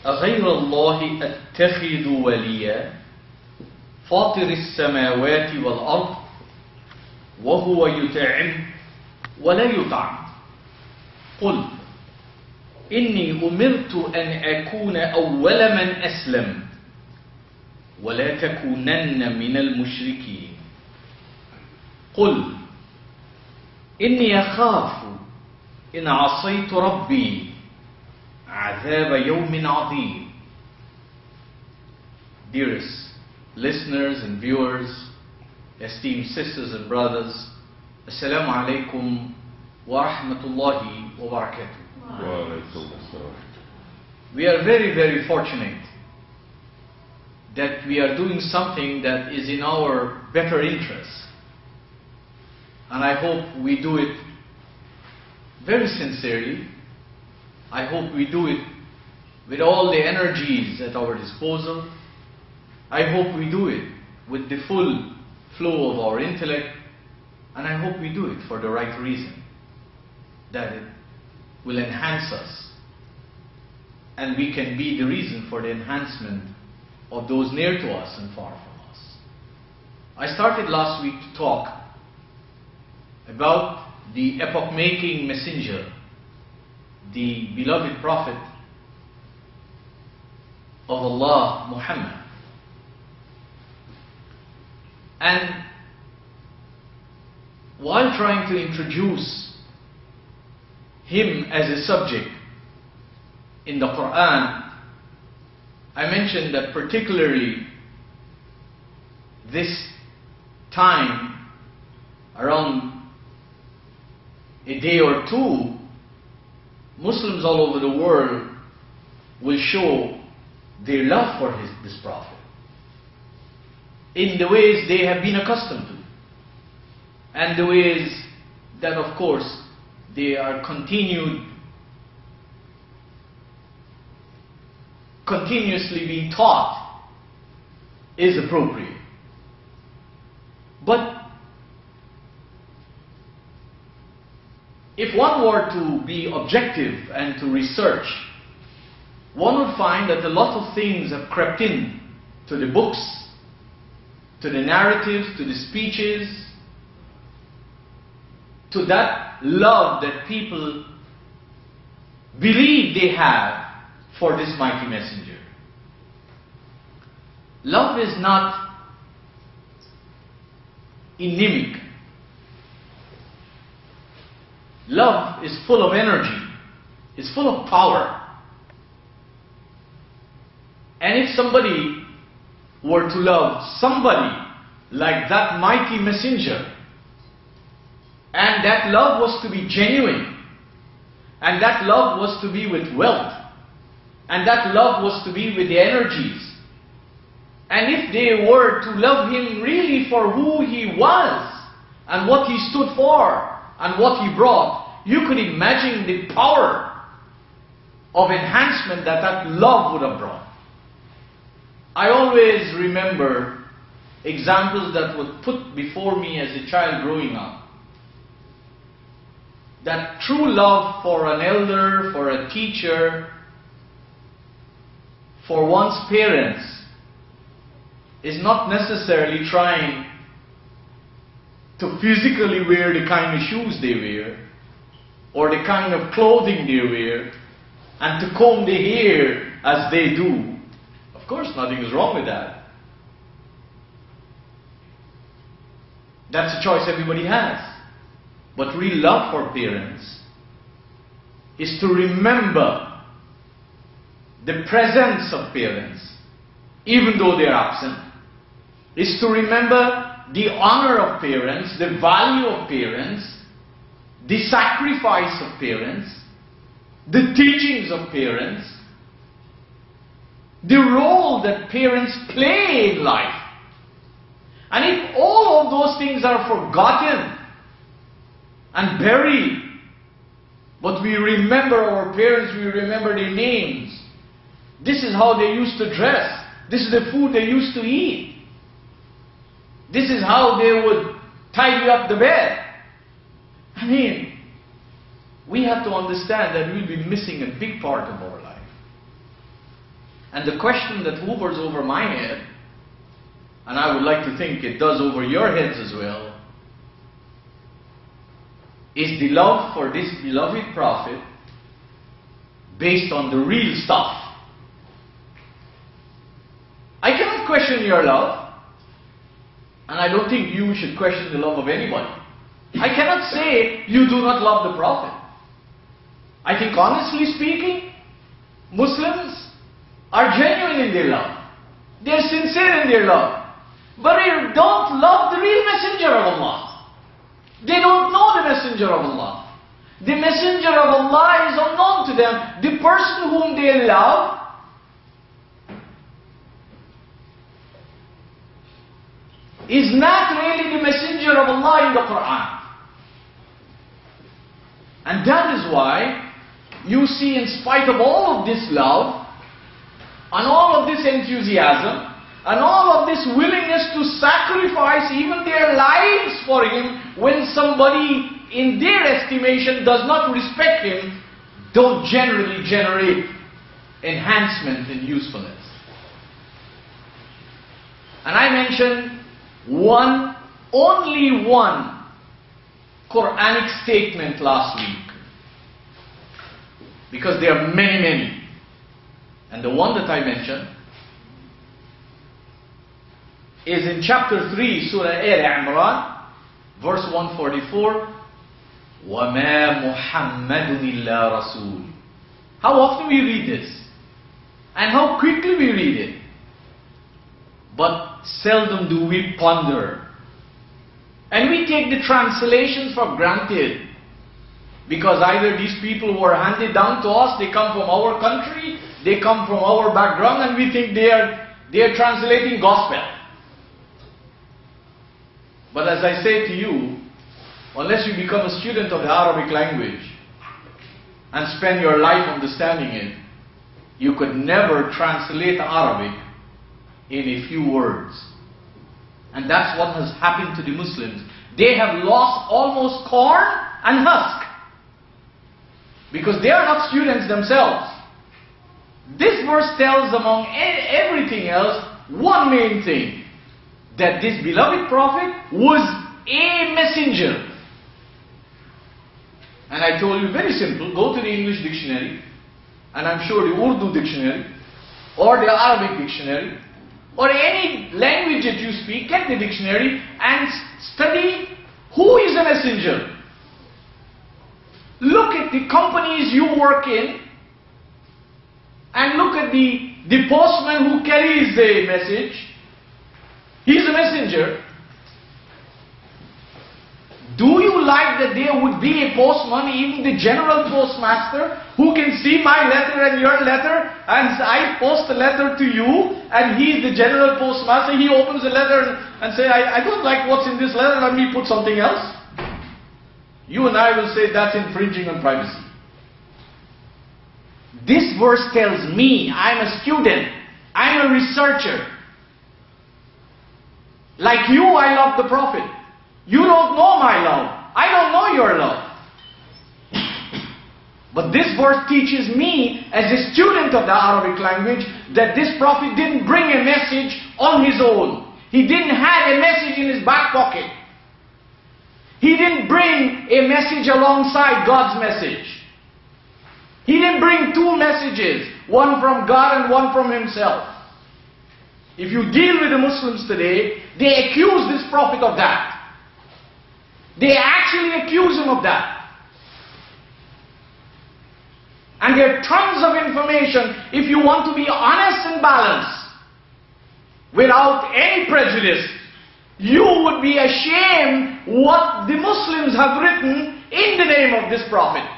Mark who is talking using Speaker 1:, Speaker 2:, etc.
Speaker 1: أغير الله أتخذ وليا فاطر السماوات والأرض وهو يطعم ولا يطعم قل إني أمرت أن أكون أول من أسلم ولا تكونن من المشركين قل إني أخاف إن عصيت ربي عذاب يوم عظيم. Dearest listeners and viewers, esteemed sisters and brothers, Assalamu alaikum wa rahmatullahi wa barakatuh. We are very, very fortunate that we are doing something that is in our better interest. And I hope we do it very sincerely. I hope we do it with all the energies at our disposal. I hope we do it with the full flow of our intellect. And I hope we do it for the right reason, that it will enhance us. And we can be the reason for the enhancement of those near to us and far from us. I started last week to talk about the epoch-making messenger, the beloved Prophet of Allah, Muhammad. And while trying to introduce him as a subject in the Qur'an, I mentioned that particularly this time, around a day or two, Muslims all over the world will show their love for this Prophet in the ways they have been accustomed to, and the ways that, of course, they are continuously being taught is appropriate. But if one were to be objective and to research, one would find that a lot of things have crept in to the books, to the narratives, to the speeches, to that love that people believe they have for this mighty messenger. Love is not anemic. Love is full of energy. It's full of power. And if somebody were to love somebody like that mighty messenger, and that love was to be genuine, and that love was to be with wealth, and that love was to be with the energies, and if they were to love him really for who he was, and what he stood for, and what he brought, you could imagine the power of enhancement that that love would have brought. I always remember examples that were put before me as a child growing up. That true love for an elder, for a teacher, for one's parents is not necessarily trying to physically wear the kind of shoes they wear, or the kind of clothing they wear, and to comb their hair as they do. Of course, nothing is wrong with that. That's a choice everybody has. But real love for parents is to remember the presence of parents, even though they are absent. Is to remember the honor of parents, the value of parents, the sacrifice of parents, the teachings of parents, the role that parents play in life. And if all of those things are forgotten and buried, but we remember our parents, we remember their names, this is how they used to dress, this is the food they used to eat, this is how they would tidy up the bed. I mean, we have to understand that we'll be missing a big part of our life. And the question that hovers over my head, and I would like to think it does over your heads as well, is the love for this beloved Prophet based on the real stuff? I cannot question your love, and I don't think you should question the love of anybody. I cannot say you do not love the Prophet. I think honestly speaking, Muslims are genuine in their love. They're sincere in their love. But they don't love the real messenger of Allah. They don't know the messenger of Allah. The messenger of Allah is unknown to them. The person whom they love is not really the messenger of Allah in the Qur'an. And that is why you see, in spite of all of this love, and all of this enthusiasm, and all of this willingness to sacrifice even their lives for Him, when somebody in their estimation does not respect Him, don't generally generate enhancement in usefulness. And I mentioned only one Qur'anic statement last week, because there are many, many. And the one that I mentioned is in chapter 3, Surah Al-Imran, verse 144, وَمَا مُحَمَّدٌ إِلَّا رَسُولٌ. How often we read this? And how quickly we read it? But seldom do we ponder. And we take the translations for granted. Because either these people who are handed down to us, they come from our country, they come from our background, and we think they are translating gospel. But as I say to you, unless you become a student of the Arabic language and spend your life understanding it, you could never translate Arabic in a few words. And that's what has happened to the Muslims. They have lost almost corn and husk, because they are not students themselves. This verse tells, among everything else, one main thing: that this beloved Prophet was a messenger. And I told you, very simple, go to the English dictionary, and I'm sure the Urdu dictionary, or the Arabic dictionary, or any language that you speak, get the dictionary and study who is a messenger. Look at the companies you work in, and look at the postman who carries a message. He's a messenger. Do you like that there would be a postman, even the general postmaster, who can see my letter and your letter, and I post a letter to you, and he's the general postmaster, he opens the letter and say, I don't like what's in this letter, let me put something else? You and I will say that's infringing on privacy. This verse tells me, I'm a student, I'm a researcher. Like you, I love the Prophet. You don't know my love. I don't know your love. But this verse teaches me, as a student of the Arabic language, that this Prophet didn't bring a message on his own. He didn't have a message in his back pocket. He didn't bring a message alongside God's message. He didn't bring two messages, one from God and one from himself. If you deal with the Muslims today, they accuse this Prophet of that. They actually accuse him of that. And there are tons of information. If you want to be honest and balanced, without any prejudice, you would be ashamed what the Muslims have written in the name of this Prophet.